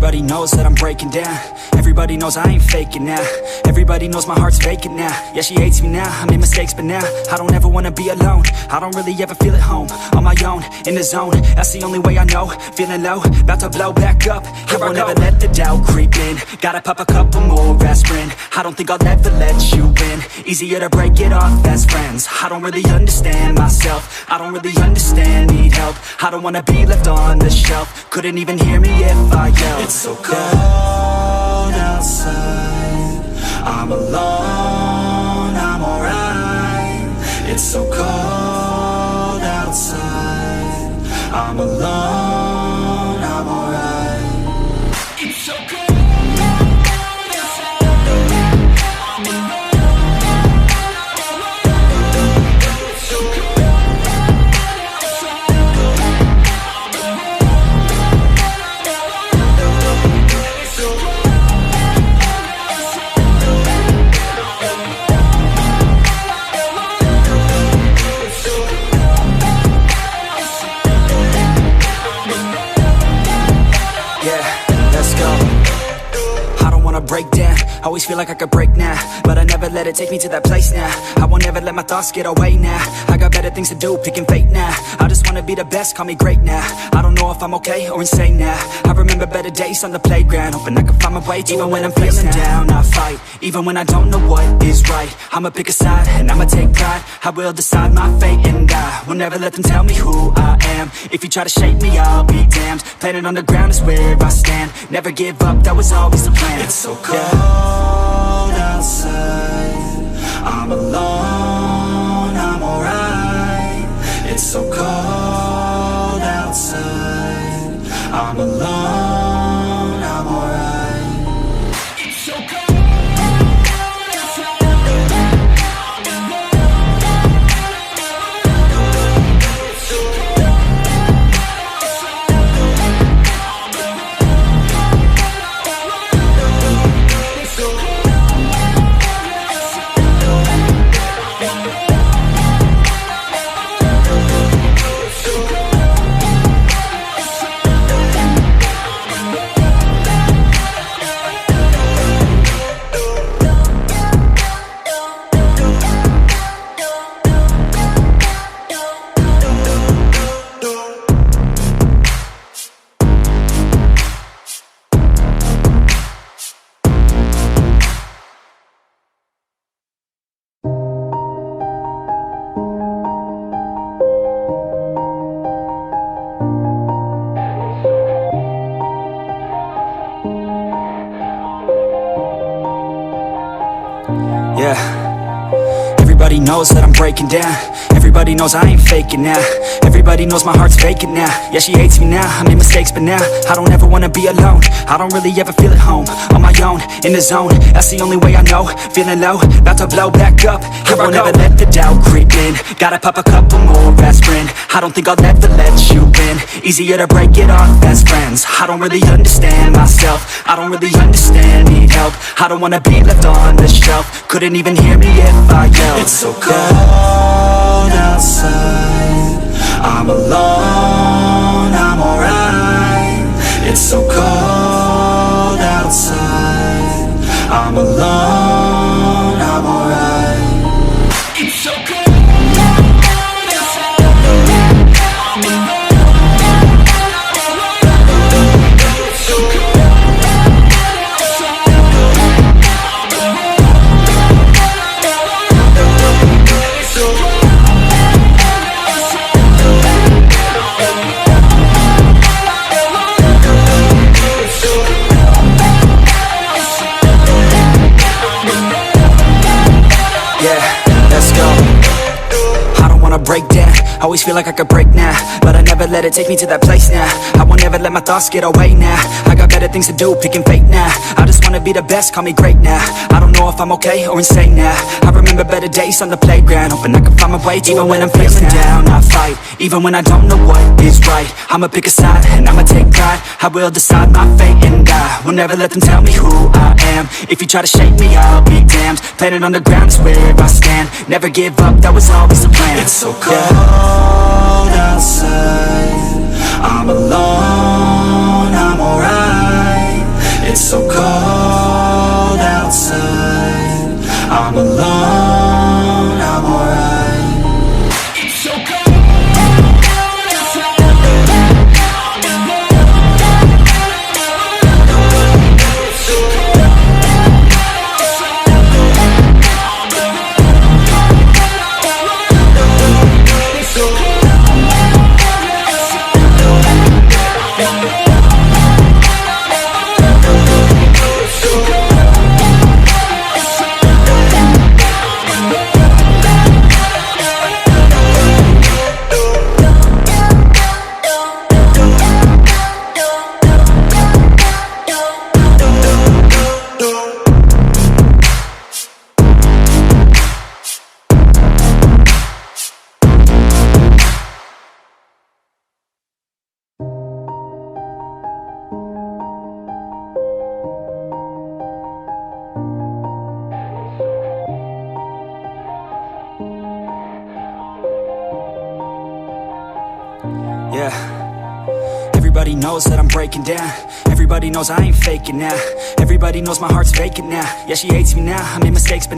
Everybody knows that I'm breaking down. Everybody knows I ain't faking now. Everybody knows my heart's vacant now. Yeah, she hates me now, I made mistakes but now I don't ever wanna be alone. I don't really ever feel at home. On my own, in the zone, that's the only way I know. Feeling low, about to blow back up. I won't ever let the doubt creep in. Gotta pop a couple more aspirin. I don't think I'll ever let you in. Easier to break it off best friends. I don't really understand myself. I don't really understand, need help. I don't wanna be left on the shelf. Couldn't even hear me if I yelled. It's so cold outside, I'm alone, I'm alright. It's so cold outside, I'm alone, I'm alright. It's so cold. Break down, always feel like I could break now, but I never let it take me to that place now. I won't ever let my thoughts get away now. I got better things to do, picking fate now. I just wanna be the best, call me great now. I don't know if I'm okay or insane now. I remember better days on the playground, hoping I can find my way. Even when I'm feeling down, I fight. Even when I don't know what is right, I'ma pick a side and I'ma take pride. I will decide my fate and I will never let them tell me who I am. If you try to shake me, I'll be damned. Planet on the ground is where I stand. Never give up, that was always the plan. It's so cold outside, I'm alone, I'm alright. It's so cold outside, I'm alone, I'm alright. It's so cold. Yeah, everybody knows that I'm breaking down. Everybody knows I ain't faking now. Everybody knows my heart's vacant now. Yeah, she hates me now, I made mistakes but now I don't ever wanna be alone. I don't really ever feel at home. On my own, in the zone, that's the only way I know. Feeling low, about to blow back up. I won't ever let the doubt creep in. Gotta pop a couple more aspirin. I don't think I'll ever let you in. Easier to break it off best friends. I don't really understand myself. I don't really understand, need help. I don't wanna be left on the shelf. Couldn't even hear me if I yelled. It's so cold outside, I'm alone, I'm alright. It's so cold outside, I'm alone, I'm alright. It's so cold. Break down, always feel like I could break now, but I never let it take me to that place now. I won't ever let my thoughts get away now. I got better things to do, picking fate now. I just wanna be the best, call me great now. I don't know if I'm okay or insane now. I remember better days on the playground, hoping I can find my way. Even when I'm feeling down, I fight. Even when I don't know what is right, I'ma pick a side and I'ma take pride. I will decide my fate and I will never let them tell me who I am. If you try to shake me, I'll be damned. Planet on the ground is where I stand. Never give up, that was always the plan. It's so cold outside, I'm alone, I'm alright. yeah. Everybody knows that I'm breaking down. Everybody knows I ain't faking now. Everybody knows my heart's vacant now. Yeah, she hates me now, I made mistakes but